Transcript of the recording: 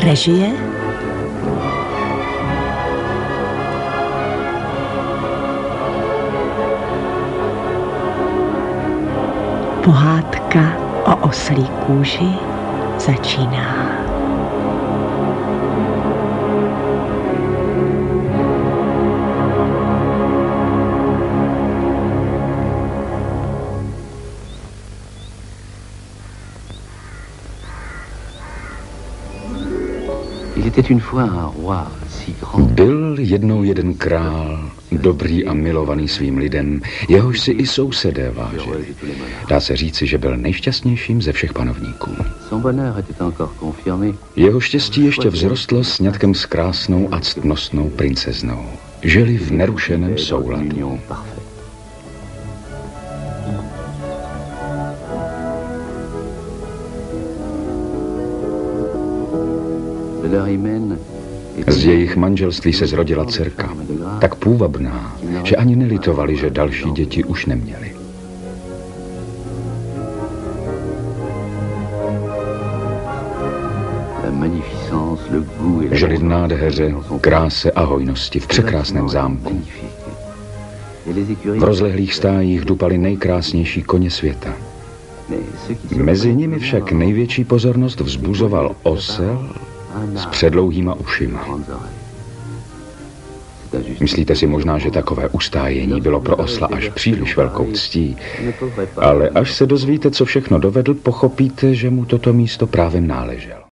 režie pohádka o oslí kůži začíná. Byl jednou jeden král, dobrý a milovaný svým lidem, jehož si i sousedé vážili. Dá se říci, že byl nejšťastnějším ze všech panovníků. Jeho štěstí ještě vzrostlo sňatkem s krásnou a ctnostnou princeznou. Žili v nerušeném souladu. Z jejich manželství se zrodila dcerka, tak půvabná, že ani nelitovali, že další děti už neměli. Žili v nádheře, kráse a hojnosti v překrásném zámku. V rozlehlých stájích dupali nejkrásnější koně světa. Mezi nimi však největší pozornost vzbuzoval osel s předlouhýma ušima. Myslíte si možná, že takové ustájení bylo pro osla až příliš velkou ctí, ale až se dozvíte, co všechno dovedl, pochopíte, že mu toto místo právem náleželo.